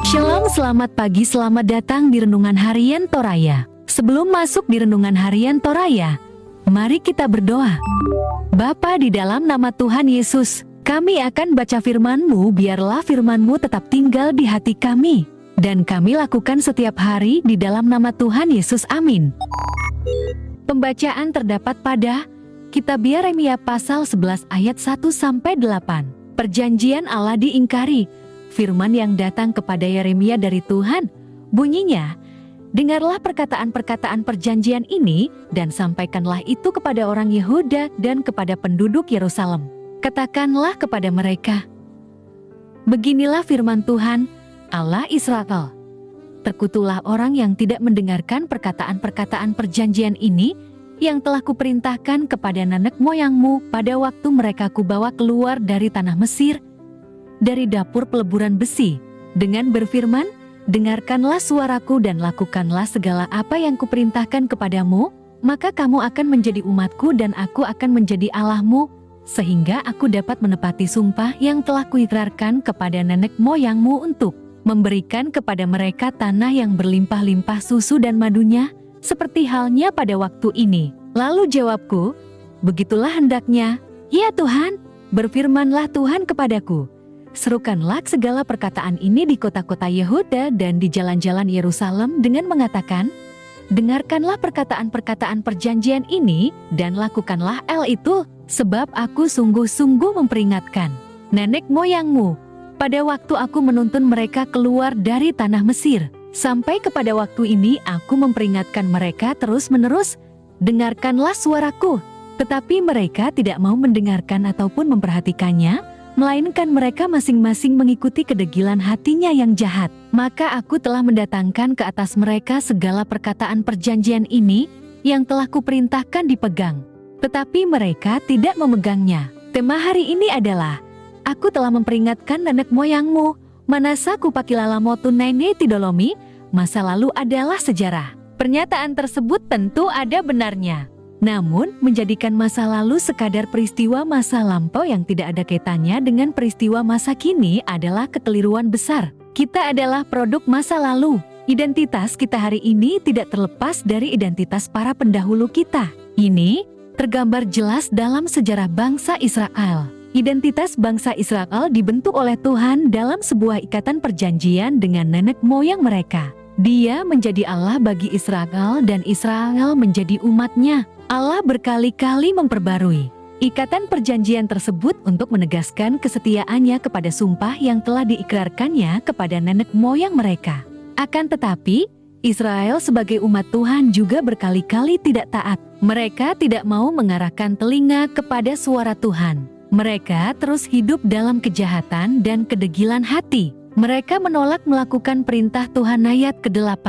Shalom, selamat pagi, selamat datang di Renungan Harian Toraya. Sebelum masuk di Renungan Harian Toraya, mari kita berdoa. Bapa, di dalam nama Tuhan Yesus, kami akan baca firman-Mu, biarlah firman-Mu tetap tinggal di hati kami, dan kami lakukan setiap hari di dalam nama Tuhan Yesus, amin. Pembacaan terdapat pada Kitab Yeremia pasal 11 ayat 1-8. Perjanjian Allah diingkari. Firman yang datang kepada Yeremia dari Tuhan, bunyinya, dengarlah perkataan-perkataan perjanjian ini, dan sampaikanlah itu kepada orang Yehuda dan kepada penduduk Yerusalem. Katakanlah kepada mereka, beginilah firman Tuhan, Allah Israel. Terkutuklah orang yang tidak mendengarkan perkataan-perkataan perjanjian ini, yang telah kuperintahkan kepada nenek moyangmu pada waktu mereka kubawa keluar dari tanah Mesir, dari dapur peleburan besi, dengan berfirman, dengarkanlah suaraku dan lakukanlah segala apa yang kuperintahkan kepadamu, maka kamu akan menjadi umatku dan aku akan menjadi Allahmu, sehingga aku dapat menepati sumpah yang telah kuikrarkan kepada nenek moyangmu untuk memberikan kepada mereka tanah yang berlimpah-limpah susu dan madunya, seperti halnya pada waktu ini. Lalu jawabku, begitulah hendaknya, ya Tuhan, berfirmanlah Tuhan kepadaku. Serukanlah segala perkataan ini di kota-kota Yehuda dan di jalan-jalan Yerusalem dengan mengatakan, dengarkanlah perkataan-perkataan perjanjian ini dan lakukanlah itu, sebab aku sungguh-sungguh memperingatkan nenek moyangmu pada waktu aku menuntun mereka keluar dari tanah Mesir. Sampai kepada waktu ini aku memperingatkan mereka terus-menerus, dengarkanlah suaraku. Tetapi mereka tidak mau mendengarkan ataupun memperhatikannya, melainkan mereka masing-masing mengikuti kedegilan hatinya yang jahat. Maka aku telah mendatangkan ke atas mereka segala perkataan perjanjian ini yang telah kuperintahkan dipegang. Tetapi mereka tidak memegangnya. Tema hari ini adalah, aku telah memperingatkan nenek moyangmu, manasa kupakilalamotu nene tidolomi, masa lalu adalah sejarah. Pernyataan tersebut tentu ada benarnya. Namun, menjadikan masa lalu sekadar peristiwa masa lampau yang tidak ada kaitannya dengan peristiwa masa kini adalah kekeliruan besar. Kita adalah produk masa lalu. Identitas kita hari ini tidak terlepas dari identitas para pendahulu kita. Ini tergambar jelas dalam sejarah bangsa Israel. Identitas bangsa Israel dibentuk oleh Tuhan dalam sebuah ikatan perjanjian dengan nenek moyang mereka. Dia menjadi Allah bagi Israel dan Israel menjadi umatnya. Allah berkali-kali memperbarui ikatan perjanjian tersebut untuk menegaskan kesetiaannya kepada sumpah yang telah diikrarkannya kepada nenek moyang mereka. Akan tetapi, Israel sebagai umat Tuhan juga berkali-kali tidak taat. Mereka tidak mau mengarahkan telinga kepada suara Tuhan. Mereka terus hidup dalam kejahatan dan kedegilan hati. Mereka menolak melakukan perintah Tuhan. Ayat ke-8.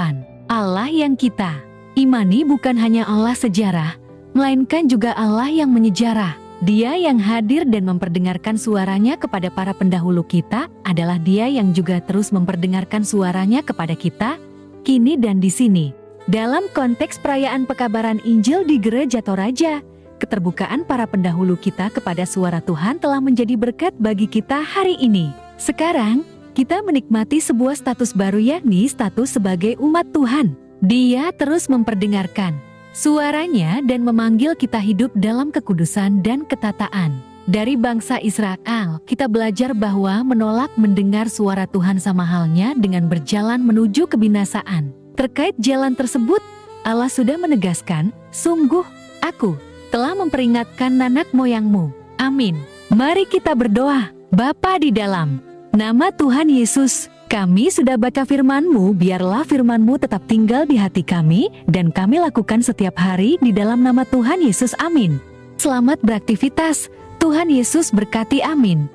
Allah yang kita imani bukan hanya Allah sejarah, melainkan juga Allah yang menyejarah. Dia yang hadir dan memperdengarkan suaranya kepada para pendahulu kita adalah Dia yang juga terus memperdengarkan suaranya kepada kita, kini dan di sini. Dalam konteks perayaan pekabaran Injil di Gereja Toraja, keterbukaan para pendahulu kita kepada suara Tuhan telah menjadi berkat bagi kita hari ini. Sekarang, kita menikmati sebuah status baru, yakni status sebagai umat Tuhan. Dia terus memperdengarkan suaranya dan memanggil kita hidup dalam kekudusan dan ketataan. Dari bangsa Israel, kita belajar bahwa menolak mendengar suara Tuhan sama halnya dengan berjalan menuju kebinasaan. Terkait jalan tersebut, Allah sudah menegaskan, sungguh, aku telah memperingatkan nenek moyangmu. Amin. Mari kita berdoa. Bapa di dalam nama Tuhan Yesus, kami sudah baca firman-Mu, biarlah firman-Mu tetap tinggal di hati kami, dan kami lakukan setiap hari di dalam nama Tuhan Yesus, amin. Selamat beraktivitas, Tuhan Yesus berkati, amin.